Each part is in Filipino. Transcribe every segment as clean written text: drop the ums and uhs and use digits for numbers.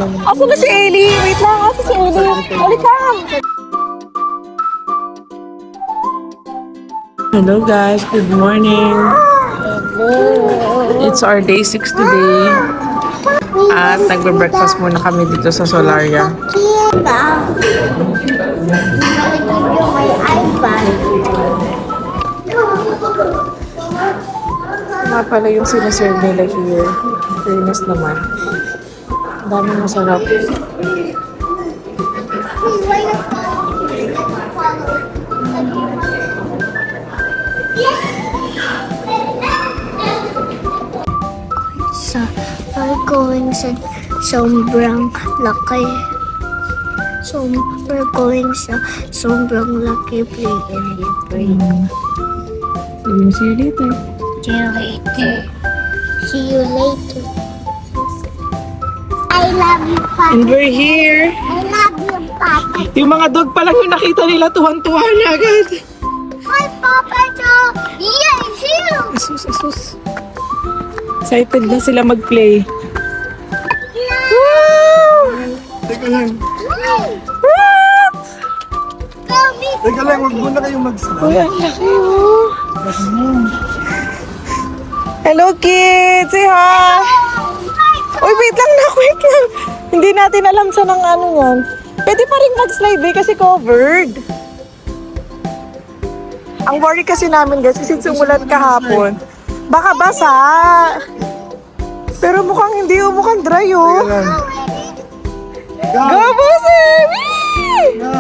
Asa na si Ellie? Wait lang, asa si Ellie? Halika! Hello guys, good morning. It's our day 6 today. At nagbe-breakfast muna kami dito sa Solaria. Nga pala yung sinaserve nila here. Fairness naman. Ang daming masarap. So, we're going sa sobrang laki. So, we're going sa sobrang laki play area break. See you later. See you later. See you later. I love you, Papa. And we're here. I love you, Papa. Yung mga dog pa lang yung nakita nila, tuwan-tuwa na agad. Hi, Papa Joe. Yeah, you. Asus, asus. Excited na sila mag-play. Wow! Teka lang. What? Teka lang, wag muna kayong mag-stop. Uy, ang laki oh. Hello kids! Say hi! Uy, wait lang. Hindi natin alam saan ang ano yan. Pwede pa rin mag-slide eh kasi covered. Ang worry kasi namin guys, kasi sumulat kahapon. Baka basa. Pero mukhang hindi oh, mukhang dry oh. Teka lang. Go, Bossy! Go!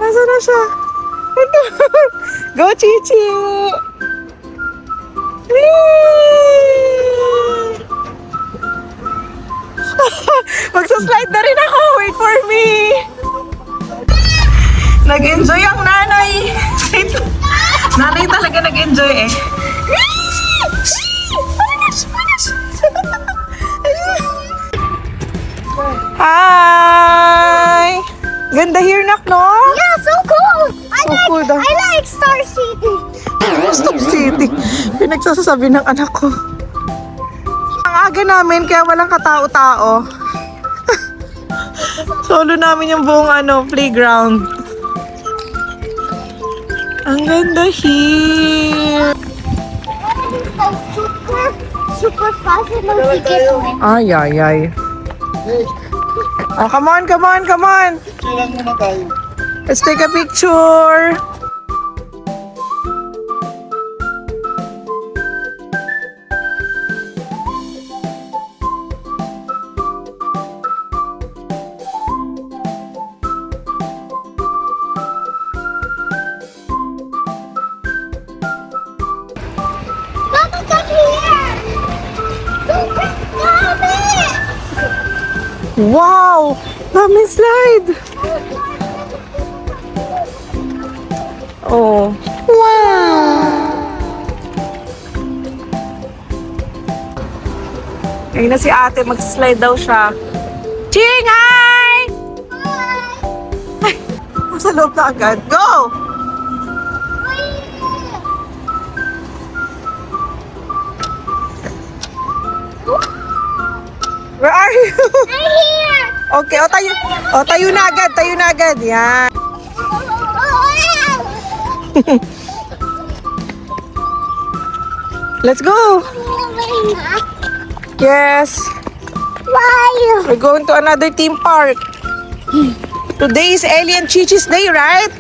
Nasaan na siya? Ito. Go, Chichi! Magsaslide na rin ako. Wait for me. Nag-enjoy ang nanay. Nanay talaga nag-enjoy eh. Hi! Ganda here, Nak, no? Yeah, so cool. So cool daw. I like Star City. Stop City. Pinagsasasabi ng anak ko. Ang aga namin kaya walang katao-tao. Solo namin yung buong playground. Ang ganda here. Super fast and no Ay, ay, ay. Oh, come on, come on, come on. Picture lang muna tayo. Let's take a picture. Mama, come here. Super mommy. Wow! Dami slide! Oh. Wow! Ayun na si ate, mag-slide daw siya. Ching, hi! Ay, nasa loob na agad. Go! Where are you? I'm here. Okay, tayo na agad, tayo na agad. Yan. Let's go! Yes! Why? We're going to another theme park. Today is Ellie and Chichi's day, right?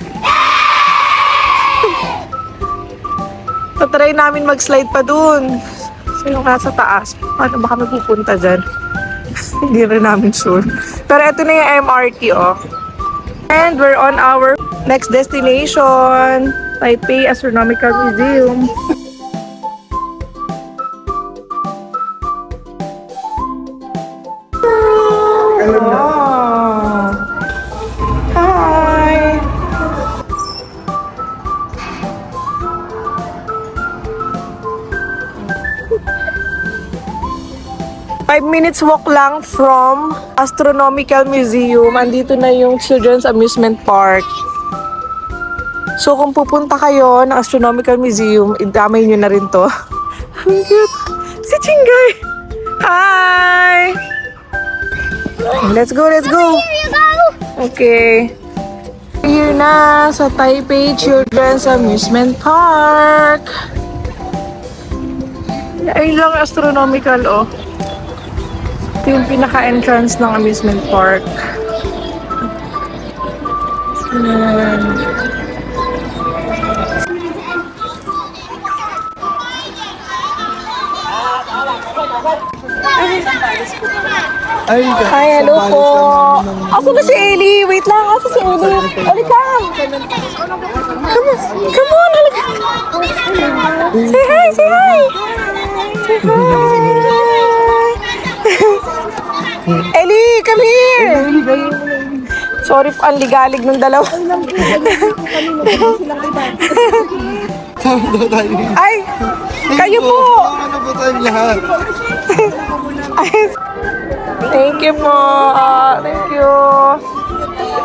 Tatry namin mag-slide pa dun. So yung nasa taas, paano ba kami pupunta dyan? Hindi rin namin sure. Pero ito na yung MRT, oh. And we're on our next destination, Taipei Astronomical Museum. Wow! Hi! 5 minutes walk lang from Astronomical Museum. Andito na yung Children's Amusement Park. So kung pupunta kayo ng Astronomical Museum, idamay nyo na rin to. Ang cute. Si Chingay! Hi! Let's go, let's go! Okay. Here na sa Taipei Children's Amusement Park. Ayun lang astronomical, oh. Ito yung pinaka-entrance ng amusement park. Ayan. Ay, Hi, hello po. Ako na si Ellie. Wait lang, ako si Ellie. Ellie, come. Come on, halika. Say hi, say hi. Say hi. Ellie, come here. Sorry, ang ligalig ng dalawa. Ay, kayo po. Ano po tayong lahat? Thank you po. Thank you.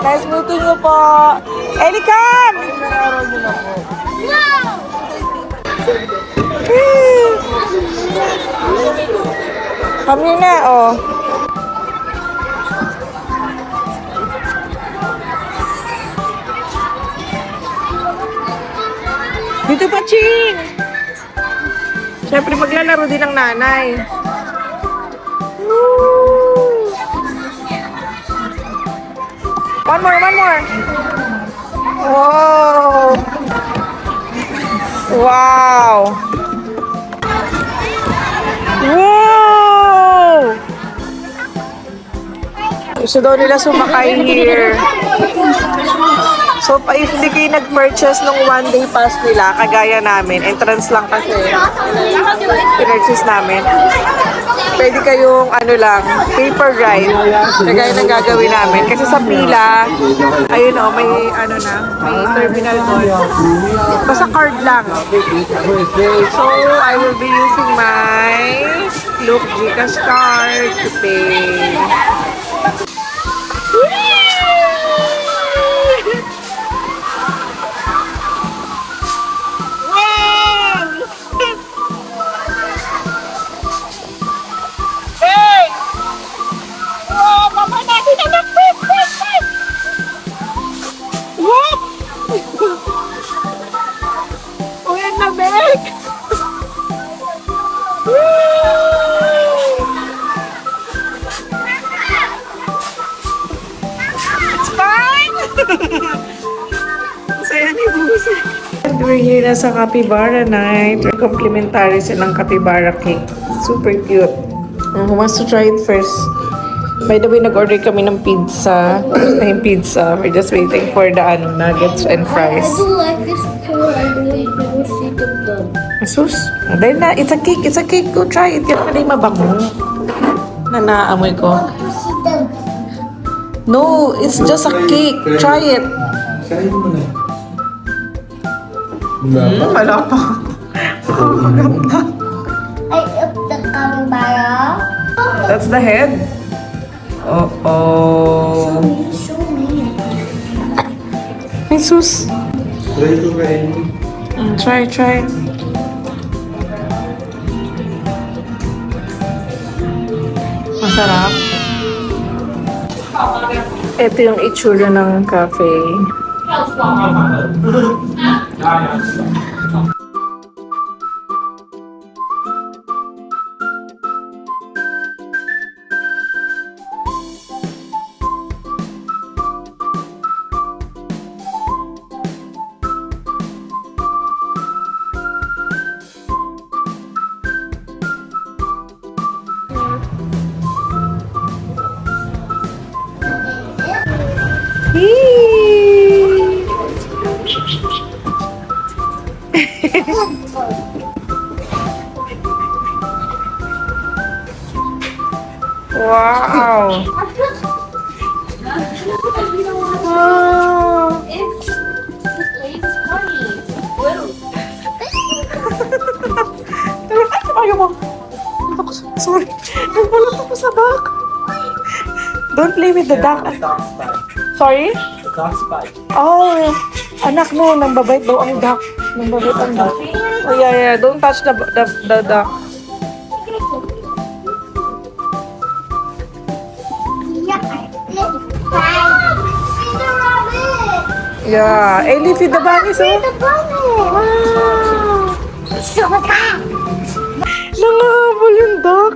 Nice meeting you po. Ellie, come! Kami na, oh. Dito pa, Ching! Siyempre, maglalaro din ang nanay. Woo! One more, one more. Wow! Wow! Wow! Gusto daw nila sumakay here. So, if hindi kayo nag-purchase ng one-day pass nila, kagaya namin, entrance lang kasi, pinurchase namin, pwede kayong, ano lang, paper ride, kagaya ng gagawin namin. Kasi sa pila, ayun o, may, ano na, may terminal doon. Basta card lang. So, I will be using my Look Gcash card to pay. And we're here na sa Capybara Night. Complimentary silang Capybara cake. Super cute. Who wants to try it first? By the way, nag-order kami ng pizza. Tapos na yung pizza. We're just waiting for the nuggets and fries. I do like this color. I really do see the blood. Asus. Dahil na, it's a cake. It's a cake. Go try it. Yan pala yung mabango. Na naamoy ko. See the No, it's just a cake. Try it. Kain mo na. Wala pa. Makakaganda. I up the capybara. That's the head. Oh. Show me. Ay, sus. Try to kain. Try. Masarap. Ito yung itsura ng cafe. Wow! Wow! Ayaw mo. Ako, sorry. Nagbalot ako sa duck. Don't play with the duck. Sorry? Oh, anak mo, nang babait daw ang duck. Nang babait ang duck. Oh, yeah. Don't touch the duck. Yeah. Ellie, feed the bunnies, oh. The bunny. Wow. So that. Nangahabol yung duck.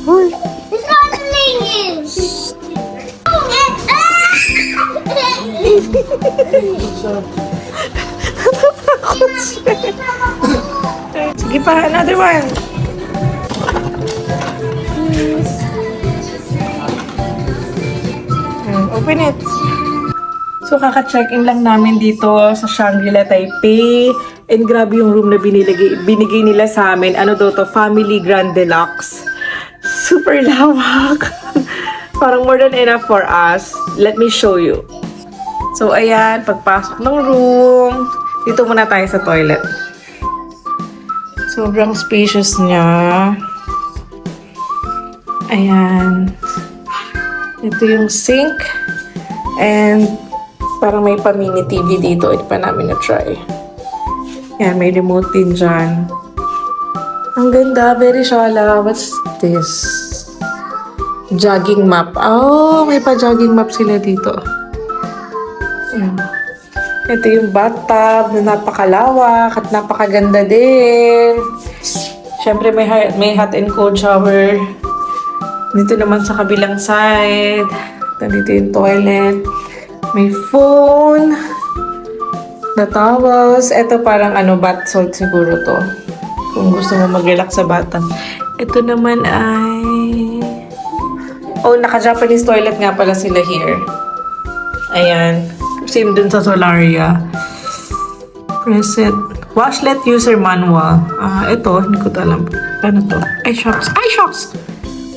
Uy. It's not singing. Sige pa, another one. Open it. So, kaka-check-in lang namin dito sa Shangri-La Taipei. And grabe yung room na binigay nila sa amin. Ano daw to? Family Grand Deluxe. Super lawak. Parang more than enough for us. Let me show you. So, ayan. Pagpasok ng room. Dito muna tayo sa toilet. Sobrang spacious niya. Ayan. Ito yung sink. And parang may pa-mini TV dito. Hindi pa namin na-try. Yan, may remote din dyan. Ang ganda. Very shala. What's this? Jogging map. Oh, may pa-jogging map sila dito. Yan. Ito yung bathtub na napakalawak at napakaganda din. Siyempre, may hot and cold shower. Dito naman sa kabilang side. Dito yung toilet. May phone. The towels. Ito parang bath salt siguro to. Kung gusto mo mag-relax sa bathtub. Ito naman ay... Oh, naka-Japanese toilet nga pala sila here. Ayan. Same dun sa Solaria. Preset. Washlet user manual. Ito, hindi ko alam. Ano to? Ay, shocks. Ay, shocks!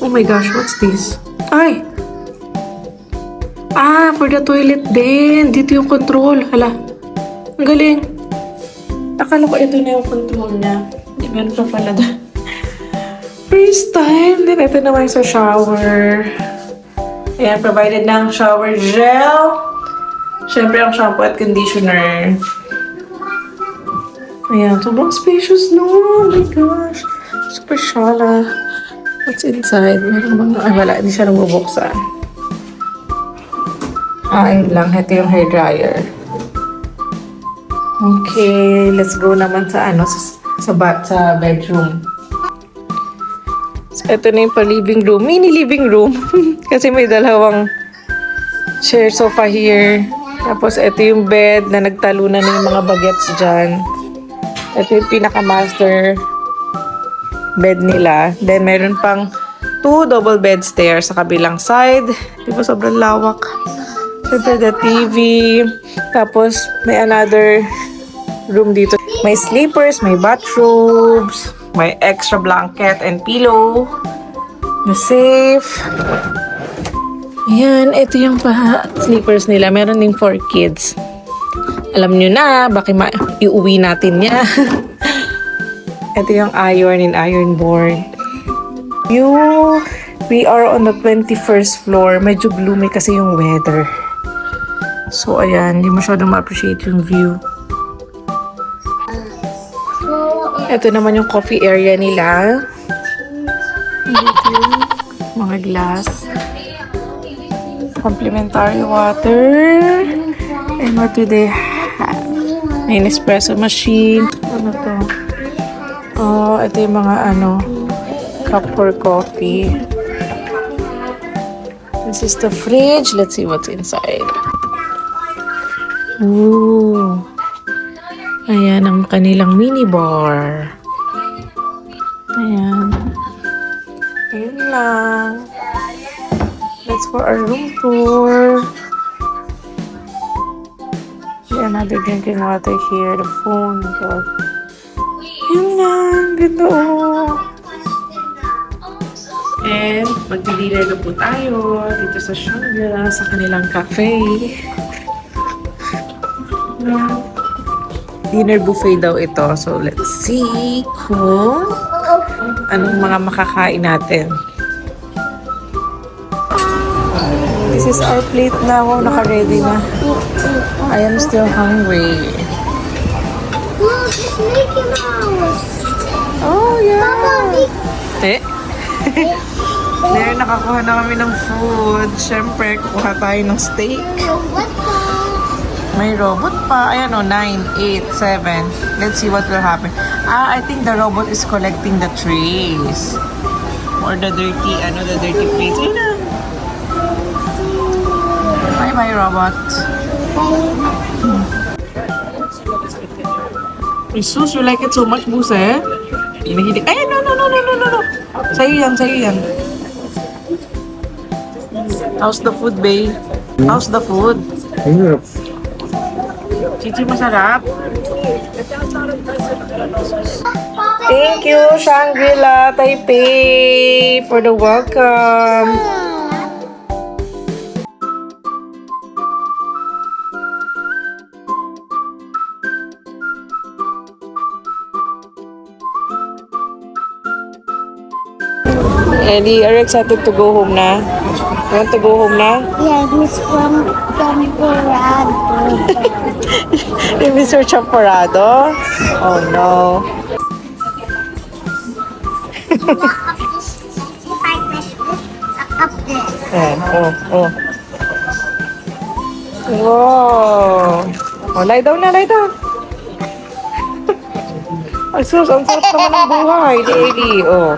Oh my gosh, what's this? Ay! For the toilet din. Dito yung control. Hala. Ang galing. Akala ko ito na yung control niya. Hindi, meron pa pala doon. First time. Then, ito naman sa shower. Ayan, provided ng shower gel. Siyempre, ang shampoo at conditioner. Ayan, sobrang spacious, no? Oh my gosh. Super shala. What's inside? Meron bang... Ay, wala. Hindi siya nabubuksan. Ayun lang. Ito yung hairdryer. Okay, let's go naman sa sa bedroom. So, ito na yung pa-living room. Mini living room. Kasi may dalawang chair sofa here. Tapos, ito yung bed na nagtalunan na yung mga bagets dyan. Ito yung pinaka-master bed nila. Then, meron pang 2 double bed stairs sa kabilang side. Di ba sobrang lawak? Siyempre, the TV. Tapos, may another room dito. May sleepers, may bathrobes, may extra blanket and pillow. The safe. Ayan, ito yung sleepers nila. Meron din for kids. Alam nyo na, bakit iuwi natin niya. Ito yung iron and iron board. We are on the 21st floor. Medyo gloomy kasi yung weather. So, ayan, hindi masyadong ma-appreciate yung view. Ito naman yung coffee area nila. Dito yung mga glass. Complimentary water. And what do they have? May espresso machine. Ano to? Oh, ito yung mga cup for coffee. This is the fridge. Let's see what's inside. Ooh. Ayan ang kanilang mini bar. Ayan. Ayan lang. That's for our room tour. Another drinking water here. The phone. Ayan lang. Ganda And magdi-dinner na po tayo dito sa Shangri-La sa kanilang cafe. Dinner buffet daw ito. So, let's see kung anong mga makakain natin. This is our plate na. Wow, naka-ready na. I am still hungry. Look, it's Mickey Mouse. Oh, yeah. Mickey. There, nakakuha na kami ng food. Siyempre, kukuha tayo ng steak. What the? May robot pa. Ayan o, 9, 8, 7. Let's see what will happen. I think the robot is collecting the trays. Or the dirty plates. Ayun na. Bye-bye, robot. Jesus, you like it so much, Buse? Hinihilig. Ay, no. Sa'yo yan. How's the food, babe? How's the food? Chichi, masarap? Thank you, Shangri-La Taipei, for the welcome. Ellie, are you excited to go home na? You want to go home na? Yeah, he's from Camporado. You miss your Chaparrado? Oh no. Up there. Oh. Wow. Oh, lie down na. Ay sus, ang sarap naman ng buhay, Ellie. Oh.